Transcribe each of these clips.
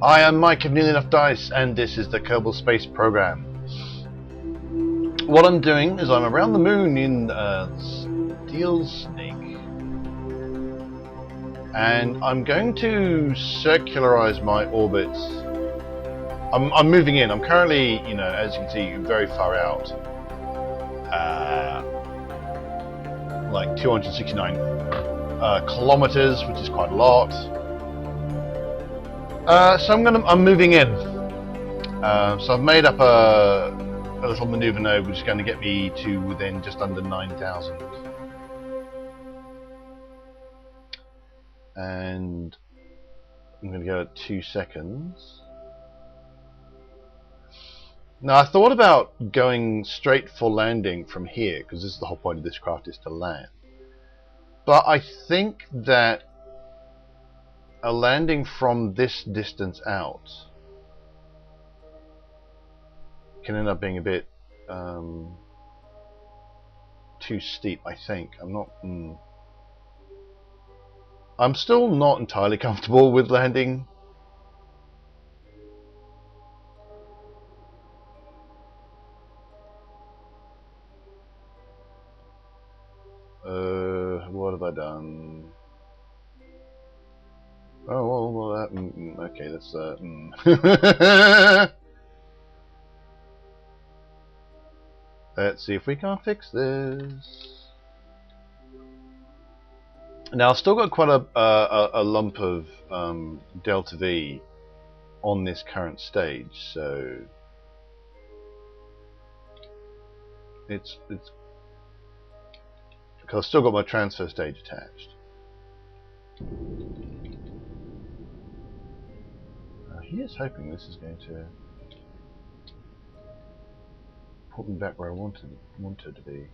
I am Mike of Nearly Enough Dice, and this is the Kerbal Space Program. What I'm doing is I'm around the moon in Steel Snake, and I'm going to circularize my orbits. I'm moving in. I'm currently, as you can see, very far out, like 269 kilometers, which is quite a lot. So I'm moving in. So I've made up a little maneuver node, which is going to get me to within just under 9,000. And I'm going to go at 2 seconds. Now, I thought about going straight for landing from here, because this is the whole point of this craft, is to land. But I think that a landing from this distance out can end up being a bit too steep, I think. I'm still not entirely comfortable with landing. What have I done? Oh, well, that... okay, that's... Let's see if we can fix this. Now, I've still got quite a lump of delta V on this current stage, so it's because I've still got my transfer stage attached. Here's hoping this is going to put me back where I wanted to be.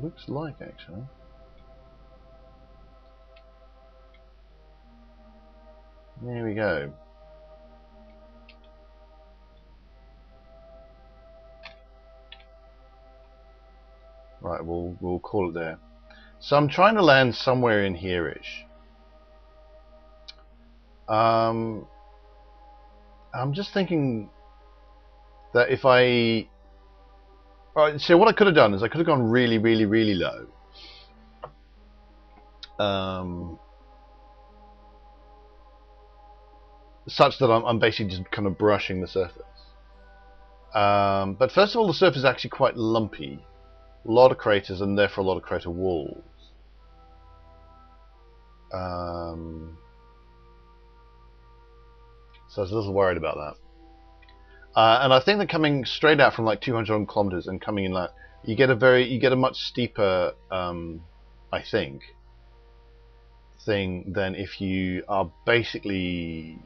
Looks like, actually. There we go. Right, we'll call it there. So I'm trying to land somewhere in here-ish. I'm just thinking that if I... Alright, so what I could have done is I could have gone really, really, really low. Such that I'm basically just kind of brushing the surface. But first of all, the surface is actually quite lumpy. A lot of craters, and therefore a lot of crater walls. So I was a little worried about that. And I think that coming straight out from like 200 kilometers and coming in that, you get a much steeper, I think, thing than if you are basically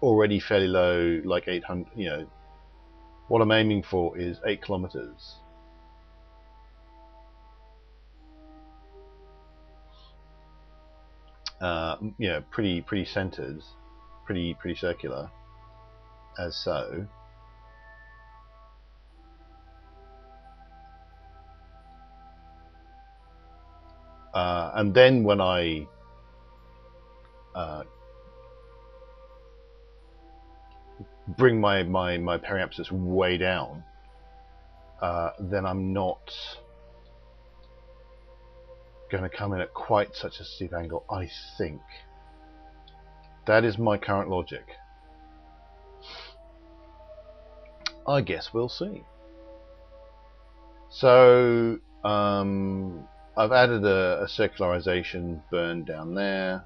already fairly low, like 800. What I'm aiming for is 8 kilometers. Pretty centered, pretty circular, as so. And then when I bring my periapsis way down, then I'm not going to come in at quite such a steep angle, I think. That is my current logic. I guess we'll see. So I've added a circularization burn down there.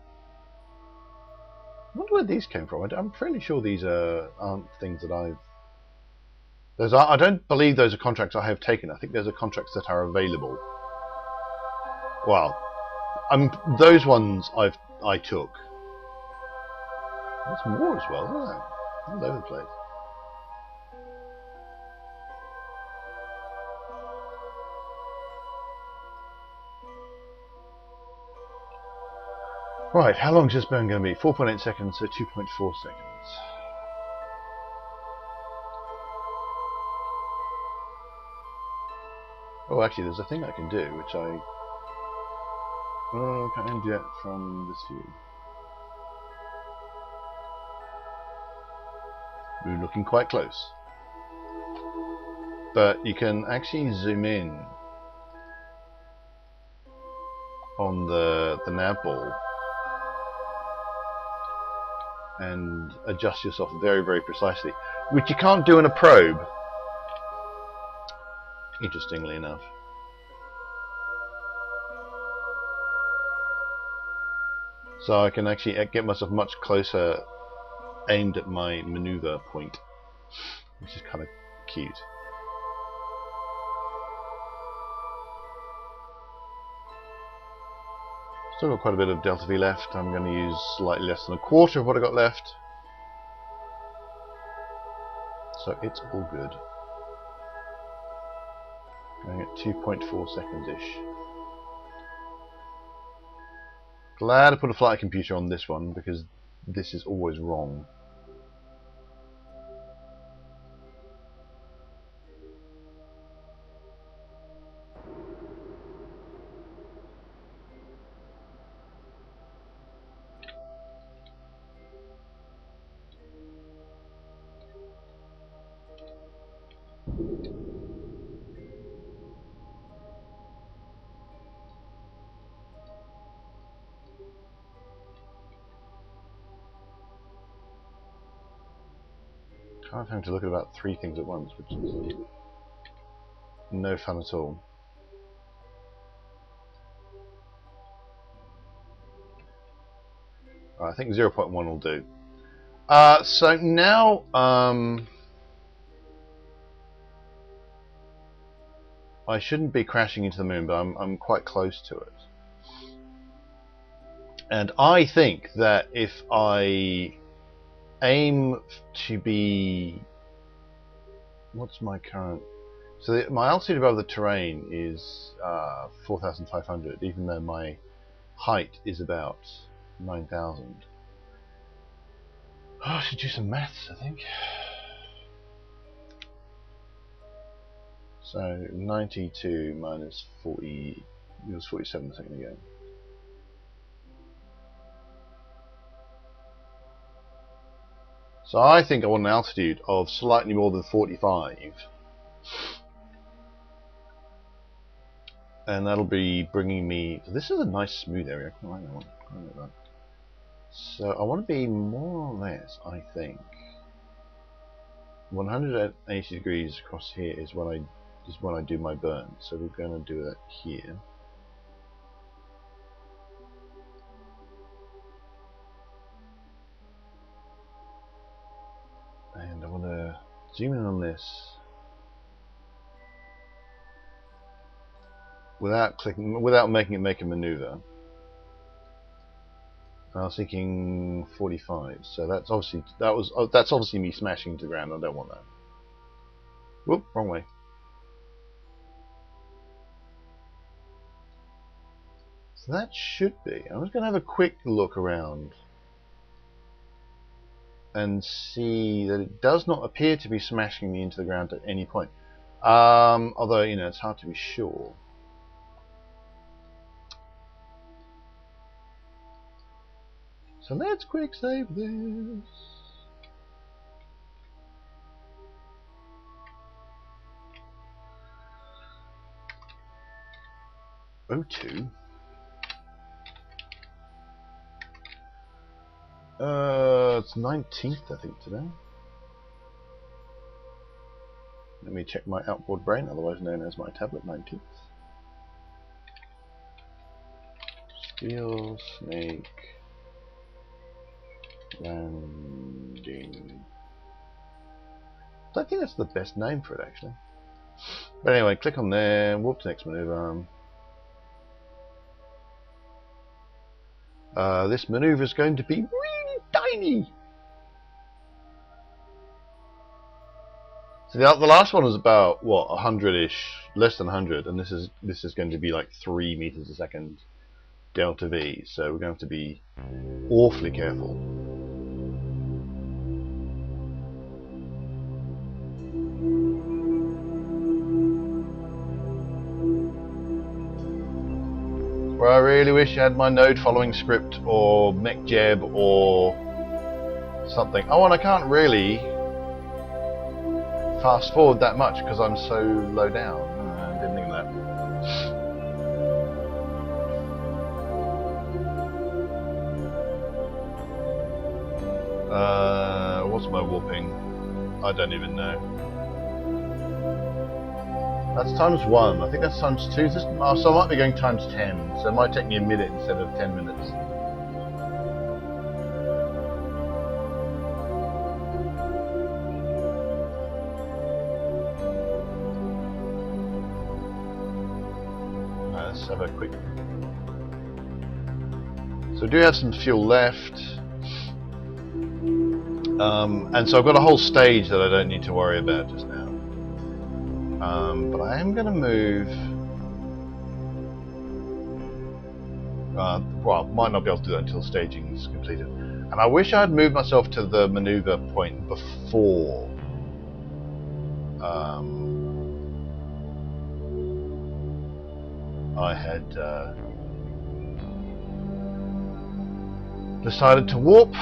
I wonder where these came from. I'm fairly sure these aren't things that I've... I don't believe those are contracts I have taken. I think those are contracts that are available. Well, those ones I took. There's more as well, isn't there? All over the place. Right, how long is this burn going to be? 4.8 seconds, so 2.4 seconds. Oh, actually, there's a thing I can do, which I Oh, can't end yet from this view. We're looking quite close. But you can actually zoom in on the nav ball and adjust yourself very, very precisely, which you can't do in a probe, interestingly enough. So I can actually get myself much closer aimed at my maneuver point, which is kind of cute. Still got quite a bit of delta V left. I'm going to use slightly less than a quarter of what I got left. So it's all good. Going at 2.4 seconds-ish. Glad I put a flight computer on this one, because this is always wrong. I'm having to look at about 3 things at once, which is no fun at all. I think 0.1 will do. So now I shouldn't be crashing into the moon, but I'm quite close to it. And I think that if I aim to be... What's my current... So my altitude above the terrain is 4,500, even though my height is about 9,000. Oh, I should do some maths, I think. So 92 minus 40, it was 47 a second ago. So I think I want an altitude of slightly more than 45. And that'll be bringing me... This is a nice smooth area. I quite like that one. I like that. So I want to be more or less, I think, 180 degrees across here is when I do my burn. So we're going to do that here. And I want to zoom in on this without making it make a maneuver. I was thinking 45, so that's obviously me smashing into the ground. I don't want that. Whoop, wrong way. So that should be. I'm just going to have a quick look around and see that it does not appear to be smashing me into the ground at any point. Although, you know, it's hard to be sure. So let's quick save this. O2. It's 19th, I think, today. Let me check my outboard brain, otherwise known as my tablet. 19th. Steel snake landing. I think that's the best name for it, actually. But anyway, click on there, warp to next maneuver. This maneuver is going to be really tiny. So the last one was about what, 100-ish, less than 100, and this is going to be like 3 meters a second delta V. So we're going to have to be awfully careful. Where are we? really wish I had my node following script or mechjeb or something. Oh, and I can't really fast forward that much because I'm so low down. I didn't think of that. What's my warping? I don't even know. That's ×1. I think that's ×2. So I might be going ×10. So it might take me a minute instead of 10 minutes. Let's have a quick. So I do have some fuel left. And so I've got a whole stage that I don't need to worry about just now. But I am going to move. Well, might not be able to do that until staging is completed. And I wish I had moved myself to the maneuver point before. I had decided to warp.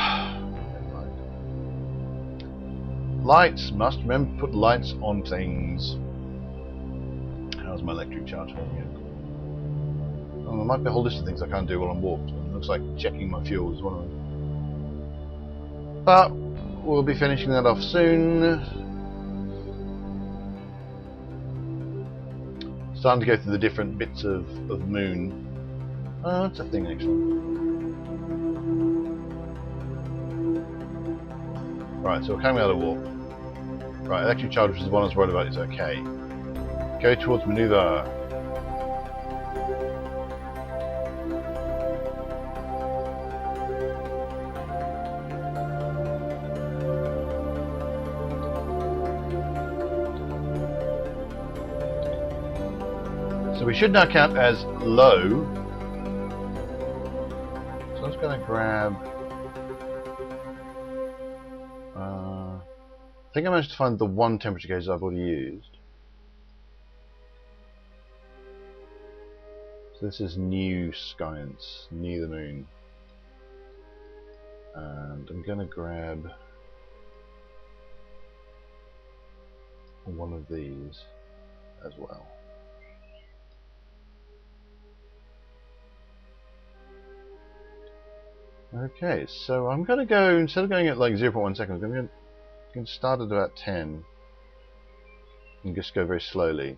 Lights, must remember to put lights on things. How's my electric charge holding it? Oh, there might be a whole list of things I can't do while I'm warped. It looks like checking my fuel is one of them. But we'll be finishing that off soon. Starting to go through the different bits of moon. Oh, that's a thing actually. Right, so we're coming out of warp. Right, electric charge, which is the one I was worried about, is okay. Go towards maneuver. So we should now count as low. So I'm just going to grab. I think I managed to find the one temperature gauge I've already used. So this is new science, near the moon. And I'm going to grab one of these as well. Okay, so I'm going to go, instead of going at like 0.1 seconds, I'm going to start at about 10 and just go very slowly.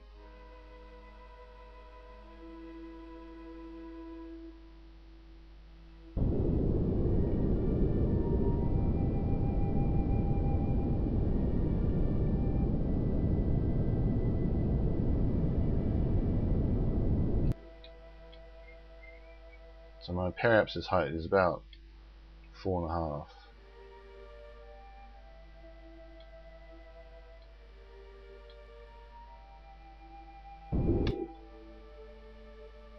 So my periapsis height is about 4.5.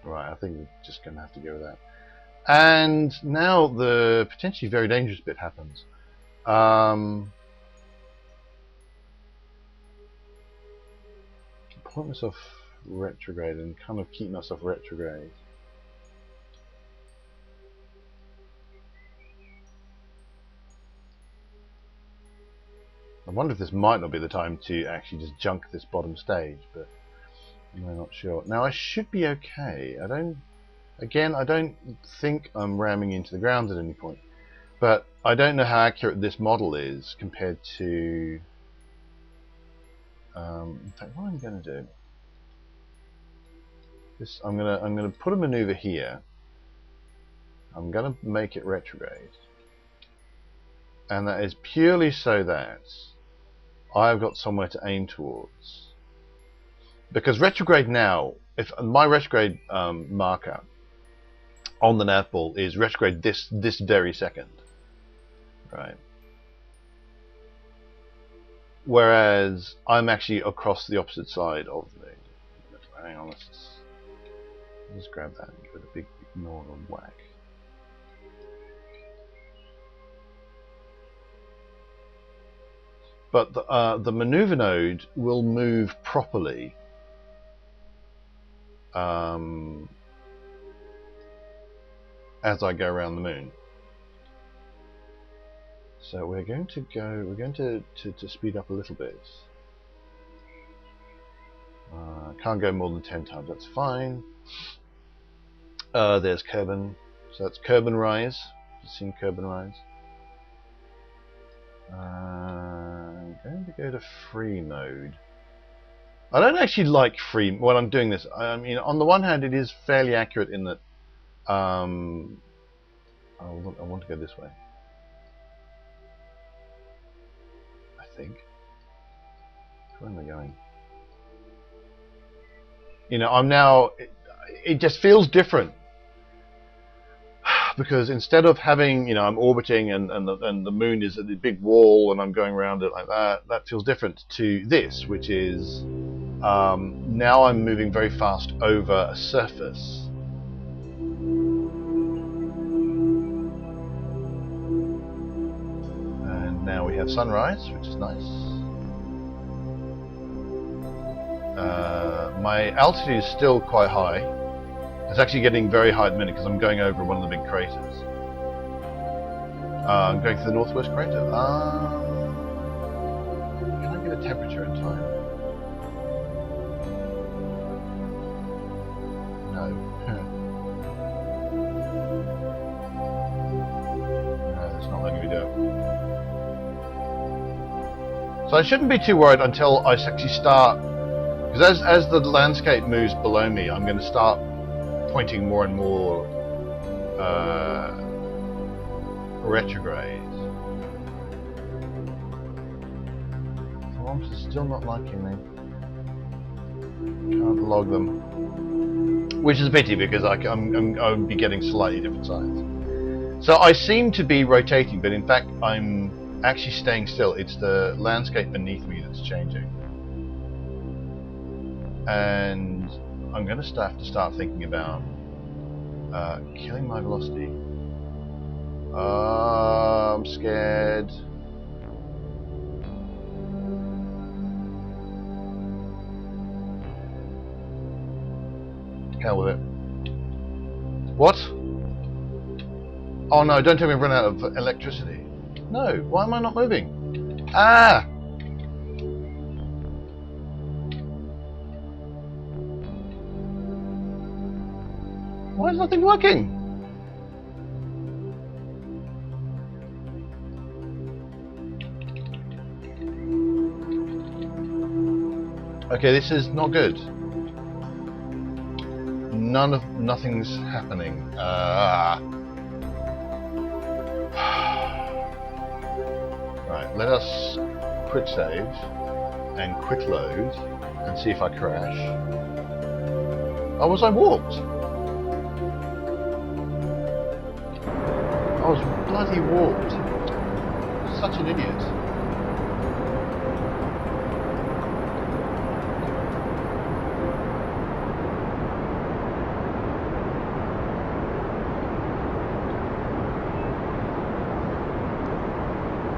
Right, I think we're just going to have to go with that. And now the potentially very dangerous bit happens. Point myself retrograde and kind of keep myself retrograde. I wonder if this might not be the time to actually just junk this bottom stage, but I'm not sure. Now I should be okay. I don't think I'm ramming into the ground at any point, but I don't know how accurate this model is compared to. In fact, what I'm going to do is I'm going to put a maneuver here. I'm going to make it retrograde, and that is purely so that I've got somewhere to aim towards. Because retrograde now, if my retrograde marker on the nav ball is retrograde this very second, right? Whereas I'm actually across the opposite side of the. Hang on, let's just grab that and give it a big ignore and whack. But the maneuver node will move properly as I go around the moon. So we're going to speed up a little bit. Can't go more than 10 times, that's fine. There's Kerbal. So that's Kerbal Rise. You've seen Kerbal Rise. I'm going to go to free mode. I don't actually like free when I'm doing this. I mean, on the one hand, it is fairly accurate in that I want to go this way. I think. Where am I going? You know, I'm now. It just feels different because instead of having, you know, I'm orbiting and the moon is at the big wall and I'm going around it like that. That feels different to this, which is now I'm moving very fast over a surface. And now we have sunrise, which is nice. My altitude is still quite high. It's actually getting very high at the minute because I'm going over one of the big craters. I'm going to the northwest crater. Can I get a temperature in time? No. No, it's not letting me do it. So I shouldn't be too worried until I actually start. Because as the landscape moves below me, I'm going to start pointing more and more retrograde. Forms are still not liking me. Can't log them, which is a pity because I'll be getting slightly different sides. So I seem to be rotating, but in fact I'm actually staying still. It's the landscape beneath me that's changing. And I'm going to have to start thinking about killing my velocity. I'm scared. Hell with it. What? Oh no, don't tell me I've run out of electricity. No, why am I not moving? Ah! Why is nothing working? Okay, this is not good. Nothing's happening. Right, let us quick save and quick load and see if I crash. Oh, was I warped? I was bloody warped. Such an idiot.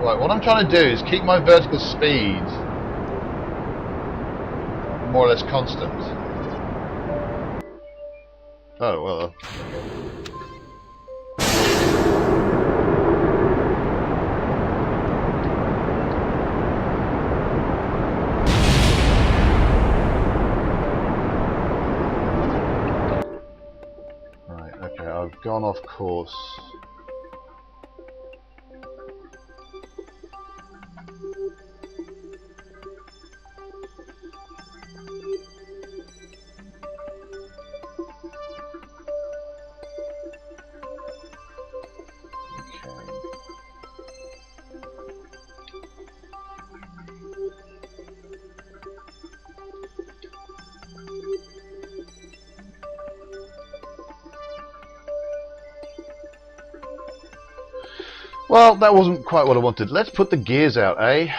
Right, what I'm trying to do is keep my vertical speed more or less constant. Oh, well. Right, okay, I've gone off course. Well, that wasn't quite what I wanted. Let's put the gears out, eh?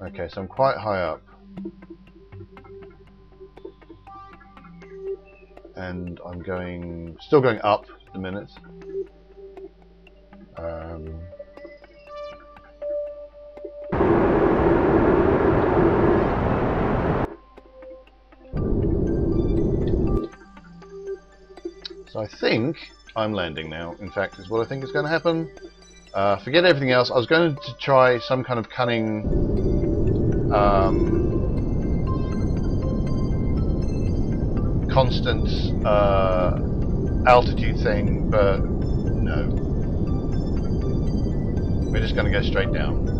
Okay, so I'm quite high up. And I'm still going up at the minute. So I think I'm landing now, in fact, is what I think is going to happen. Forget everything else. I was going to try some kind of cunning constant altitude thing, but no. We're just going to go straight down.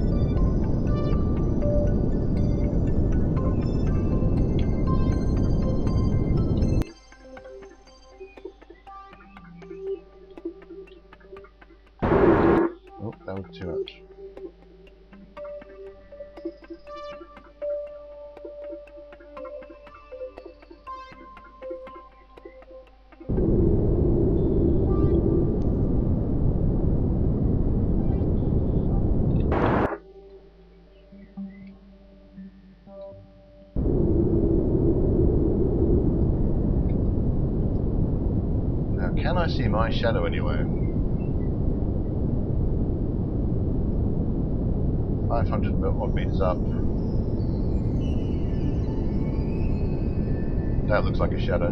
Oh, that was too much. Now, can I see my shadow anywhere? 500 odd meters up. That looks like a shadow.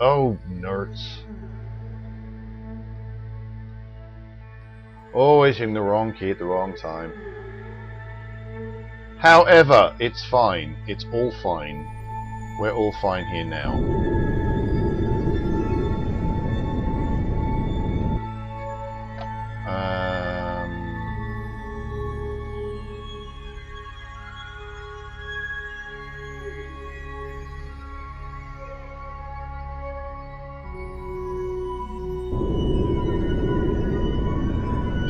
Oh, nerds. Always hitting the wrong key at the wrong time. However, it's fine. It's all fine. We're all fine here now.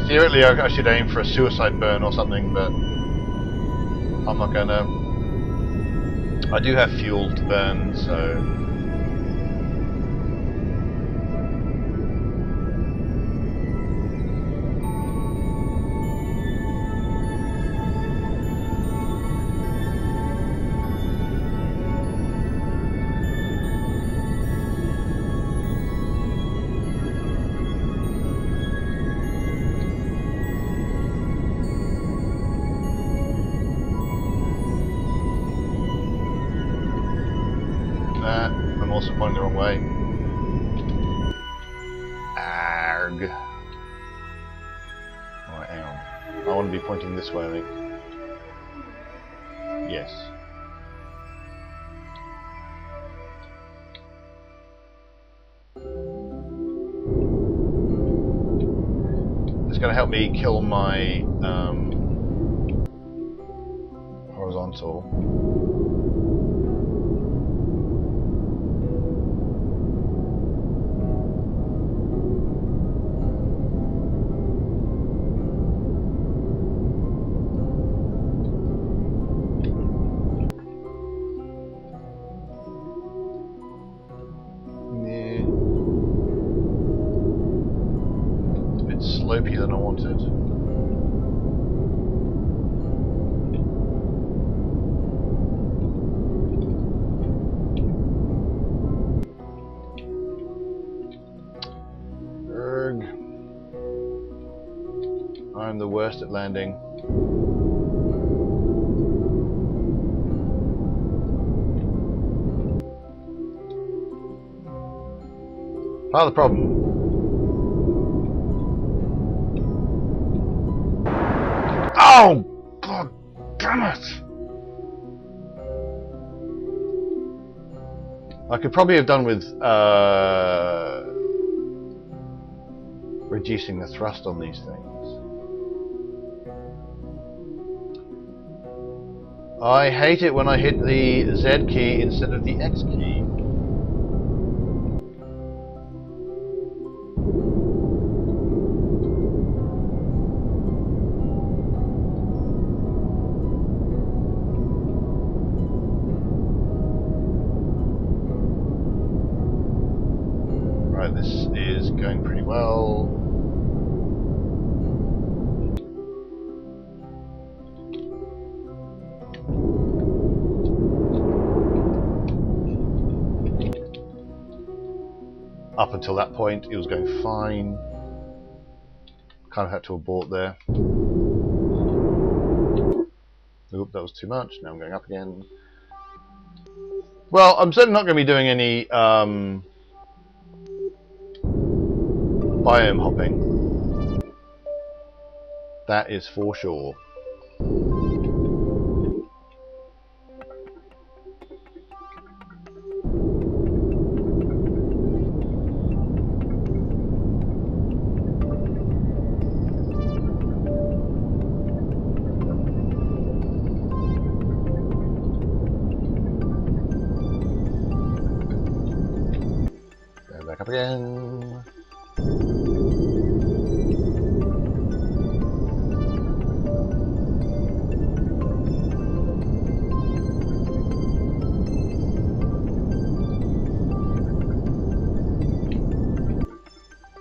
Theoretically, I should aim for a suicide burn or something, but I'm not gonna. I do have fuel to burn, so. I'm also pointing the wrong way. Arg. Right, hang on. I want to be pointing this way, I think. Yes. It's going to help me kill my horizontal. Slopey than I wanted. Erg. I'm the worst at landing. Part of the problem. Oh! God damn it! I could probably have done with reducing the thrust on these things. I hate it when I hit the Z key instead of the X key. This is going pretty well. Up until that point, it was going fine. Kind of had to abort there. Oop, that was too much. Now I'm going up again. Well, I'm certainly not going to be doing any biome hopping. That is for sure. Go back up again.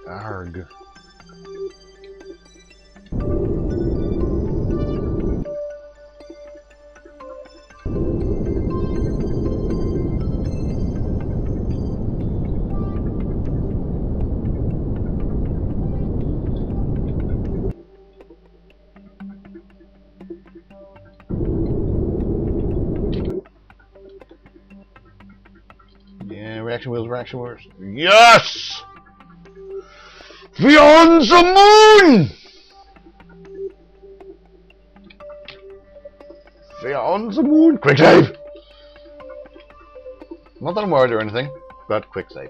Arg. Yeah, reaction wheels, reaction wheels. Yes! Beyond the moon! Beyond the moon! Quick save! Not that I'm worried or anything, but quick save.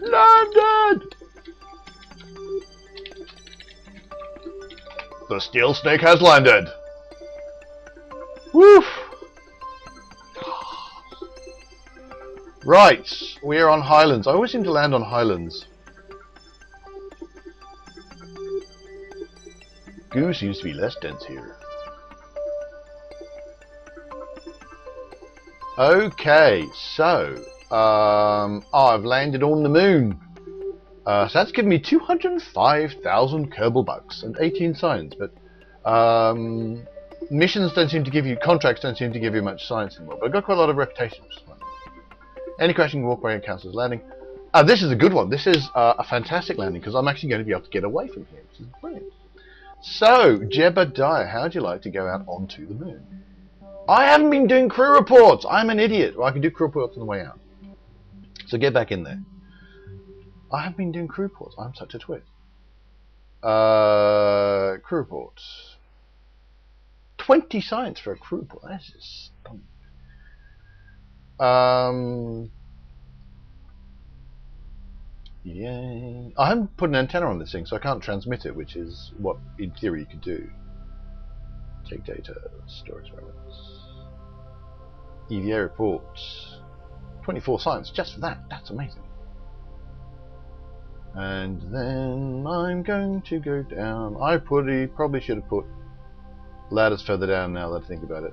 Landed! The steel snake has landed. Woof! Right, we're on highlands. I always seem to land on highlands. Goo seems to be less dense here. Okay, so I've landed on the moon. So that's given me 205,000 Kerbal bucks and 18 science, but missions don't seem to give you, contracts don't seem to give you much science anymore, but I've got quite a lot of reputation, which is fun. Any crashing walkway counts as landing. This is a good one. This is a fantastic landing because I'm actually going to be able to get away from here, which is brilliant. So, Jebediah, how'd you like to go out onto the moon? I haven't been doing crew reports. I'm an idiot. Well, I can do crew reports on the way out. So get back in there. I haven't been doing crew reports. I'm such a twit. Crew reports. 20 science for a crew report. That's just stunning. Yay. I haven't put an antenna on this thing, so I can't transmit it, which is what, in theory, you could do. Take data, store experiments. EVA reports. 24 science just for that. That's amazing. And then I'm going to go down. I probably should have put ladders further down now that I think about it.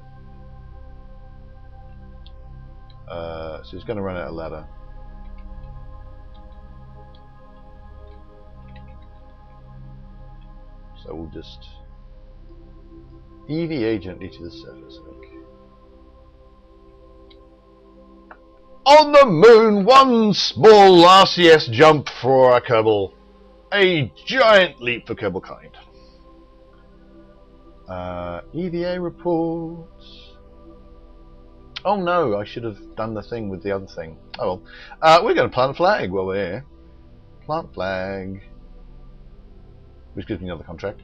So he's going to run out of ladder. So we'll just EVA gently to the surface, I think. On the moon, one small RCS jump for a Kerbal. A giant leap for Kerbal kind. EVA reports. Oh no, I should have done the thing with the other thing. Oh well. We're going to plant a flag while we're here. Plant flag. Which gives me another contract.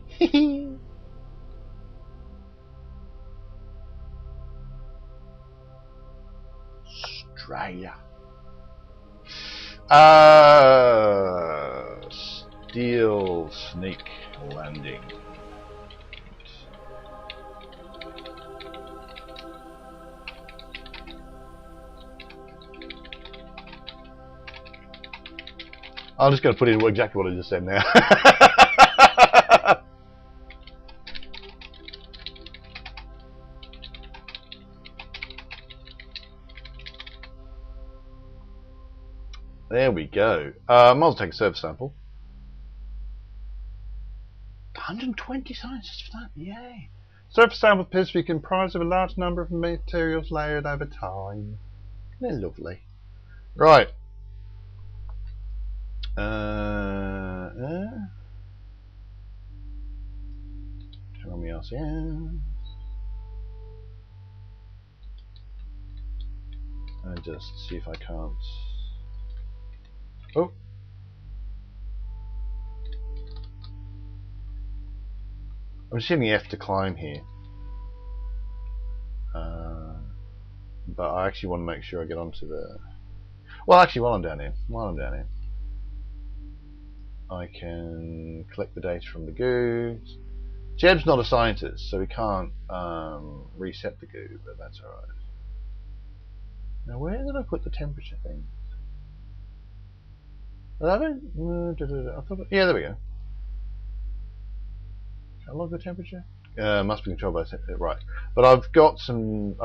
Australia. Steel snake landing. I'm just going to put in exactly what I just said now. There we go. Might as well take a surface sample. 120 science just for that, yay! Surface sample appears to be comprised of a large number of materials layered over time. They're lovely. Right. Turn on the RCS. And just see if I can't Oh. I'm assuming F to climb here. But I actually want to make sure I get onto the... Well, actually, while I'm down here, I can collect the data from the goo. Jeb's not a scientist, so he can't reset the goo, but that's alright. Now, where did I put the temperature thing? I don't... I thought... Yeah, there we go. Can I log the temperature? Must be controlled by... Right. But I've got some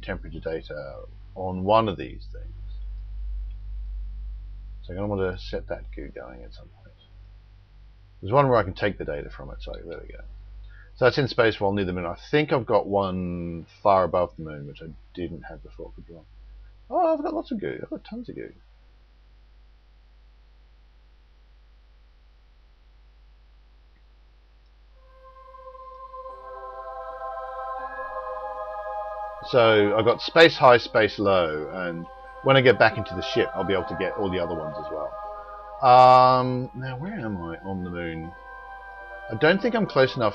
temperature data on one of these things. So I'm going to want to set that goo going at some point. There's one where I can take the data from it, so there we go. So that's in space while near the moon. I think I've got one far above the moon, which I didn't have before. Could be wrong. Oh, I've got lots of goo. I've got tons of goo. So I've got space high, space low, and when I get back into the ship, I'll be able to get all the other ones as well. Now, where am I on the moon? I don't think I'm close enough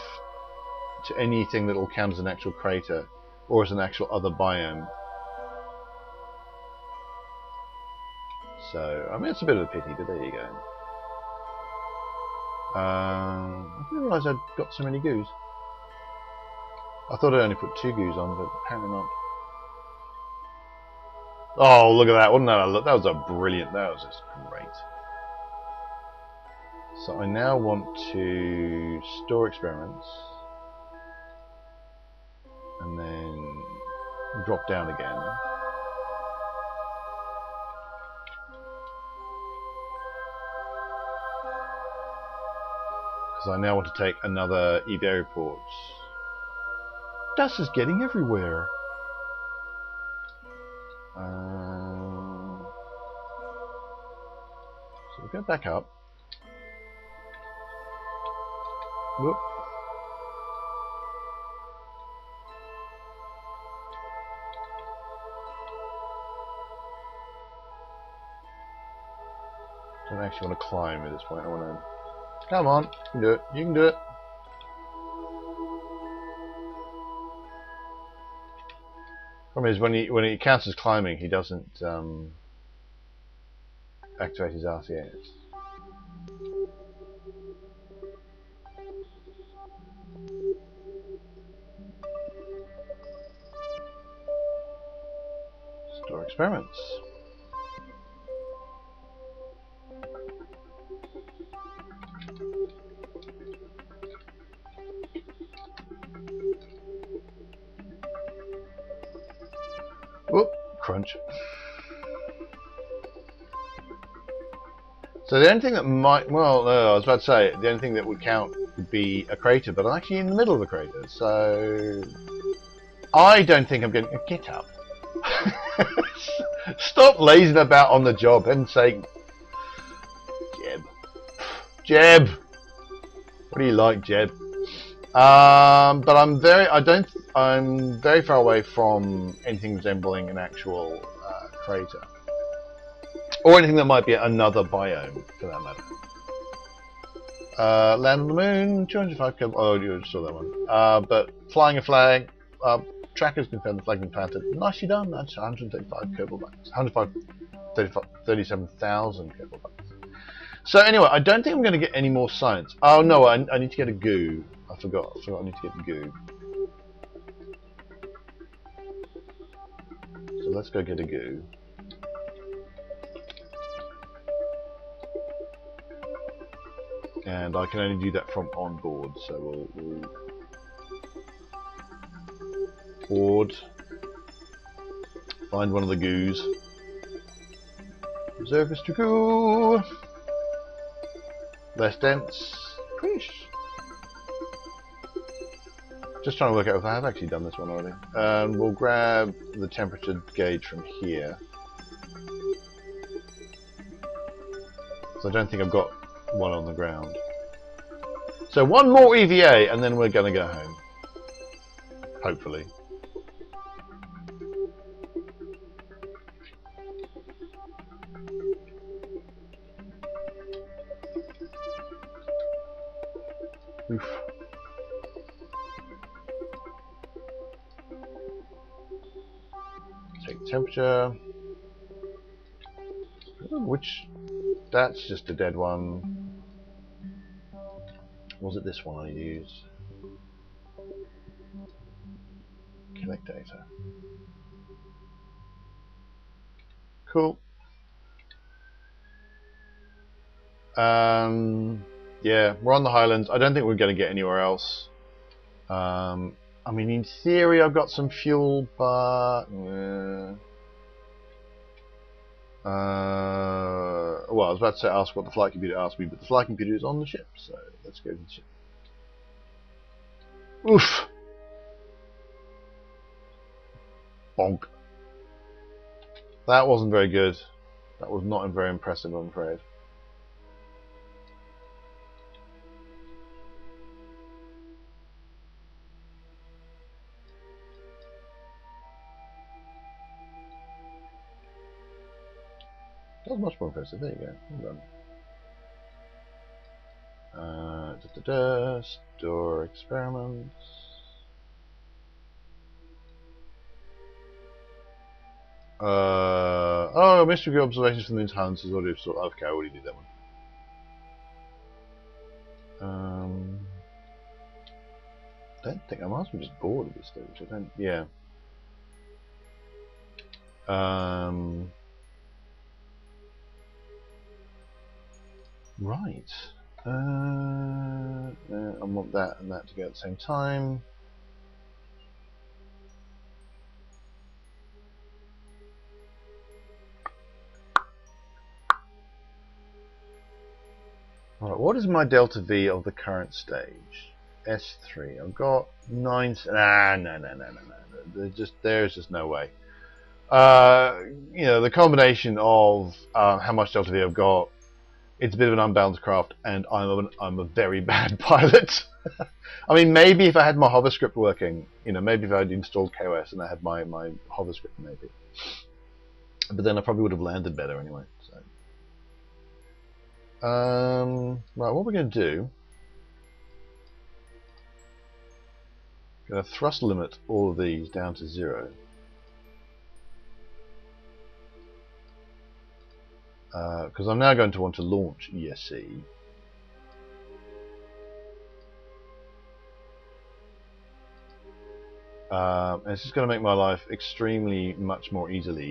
to anything that will count as an actual crater or as an actual other biome. So, I mean, it's a bit of a pity, but there you go. I didn't realise I'd got so many goos. I thought I only put 2 goos on, but apparently not. Oh, look at that! Wasn't that a look? That was a brilliant. That was just great. So I now want to store experiments and then drop down again. Because I now want to take another EVA report. Dust is getting everywhere. So we'll go back up. Whoop. I don't actually want to climb at this point. I want to... Come on, you can do it. You can do it. Problem is, when he counts as climbing, he doesn't activate his RCS. Store experiments. Whoop, crunch. So the only thing that might, well, I was about to say, the only thing that would count would be a crater, but I'm actually in the middle of a crater, so I don't think I'm going to get up. Stop lazing about on the job and say, Jeb, what do you like, Jeb? But I'm very far away from anything resembling an actual crater, or anything that might be another biome, for that matter. Land on the moon, 205 Kerbal. Oh, you saw that one. But flying a flag. Trackers confirmed the flag has been planted. Nicely done. That's 135 Kerbal bucks. 37,000 Kerbal bucks. So anyway, I don't think I'm going to get any more science. Oh no, I need to get a goo. I forgot. I need to get a goo. So let's go get a goo. And I can only do that from on board. So we'll board. Find one of the goos. Reserve is to goo. Less dense. Preach. Just trying to work out if I have actually done this one already. And we'll grab the temperature gauge from here. So I don't think I've got one on the ground. So one more EVA and then we're going to go home. Hopefully. Oof. Take temperature. Which... That's just a dead one. Was it this one I used? Collect data. Cool. Yeah, we're on the Highlands. I don't think we're going to get anywhere else. I mean, in theory, I've got some fuel, but well, I was about to say ask what the flight computer asked me, but the flight computer is on the ship, so let's go to the ship. Oof. Bonk. That wasn't very good. That was not very impressive, I'm afraid. That was much more impressive. There you go. Well done. Store experiments. Oh, mystery observations from the moon's Highlands is already sort. Okay, I already did that one. I don't think I must be just bored of this stage. I don't. Yeah. Right. I want that and that to go at the same time. Right, what is my delta V of the current stage? S3. I've got 9. No. There's just no way. You know, the combination of how much delta V I've got, it's a bit of an unbalanced craft, and I'm a very bad pilot. I mean, maybe if I had my hover script working, you know, maybe if I had installed KOS and I had my hover script, maybe. But then I probably would have landed better anyway. So. Right, what we're going to do, I'm going to thrust limit all of these down to 0. Because I'm now going to want to launch ESC. And it's just going to make my life extremely much more easier.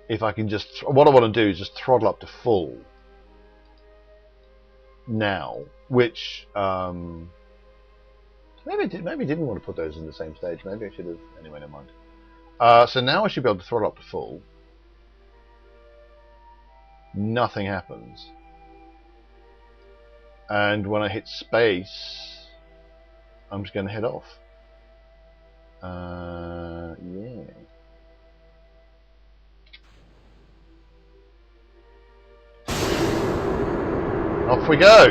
If I can just, what I want to do is just throttle up to full now, which maybe didn't want to put those in the same stage. Maybe I should have. Anyway, never mind. So now I should be able to throttle up to full. Nothing happens, and when I hit space, I'm just going to head off. Yeah. Off we go!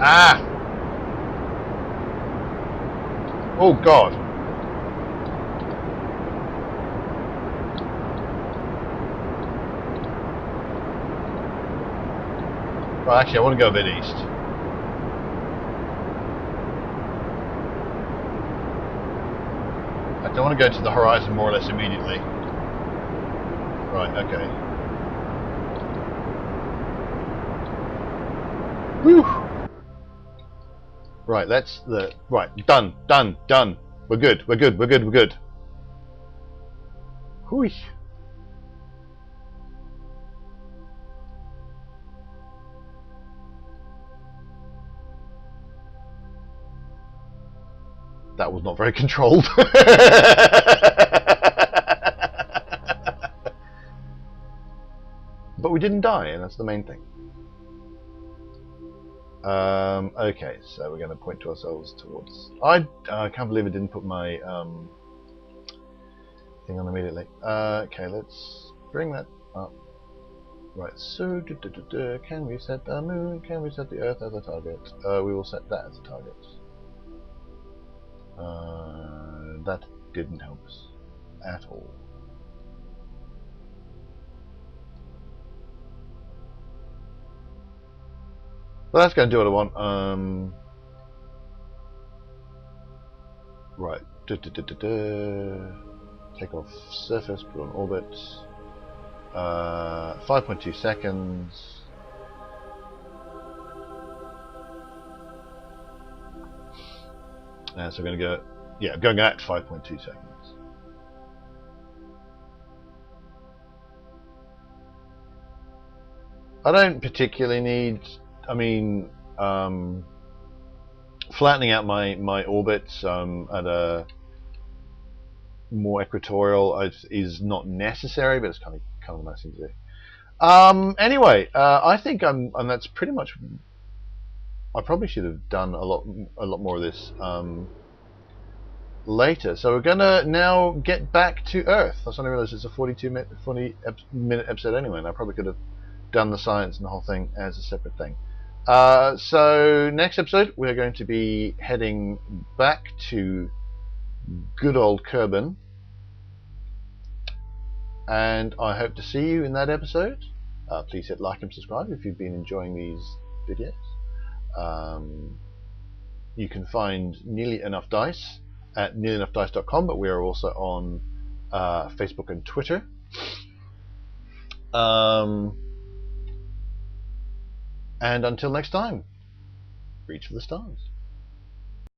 Ah! Oh God! Well, actually, I want to go a bit east. I don't want to go to the horizon more or less immediately. Right, okay. Whew. Right, that's the... Right, done. We're good. Whew. That was not very controlled. But we didn't die, and that's the main thing. Okay, so we're going to point to ourselves towards... I can't believe I didn't put my thing on immediately. Okay, let's bring that up. Right, so can we set the moon? Can we set the Earth as a target? We will set that as a target. That didn't help us at all. But that's going to do what I want. Right. Take off surface, put on orbit. 5.2 seconds. So we're going to go, yeah, going at 5.2 seconds. I don't particularly need, I mean, flattening out my orbits at a more equatorial is not necessary, but it's kind of a nice thing to do. Anyway, I think and that's pretty much. I probably should have done a lot more of this later. So we're gonna now get back to Earth. I suddenly realised it's a 40-minute episode anyway, and I probably could have done the science and the whole thing as a separate thing. So next episode we're going to be heading back to good old Kerbal, and I hope to see you in that episode. Please hit like and subscribe if you've been enjoying these videos. You can find Nearly Enough Dice at nearlyenoughdice.com, but we are also on Facebook and Twitter. And until next time, reach for the stars.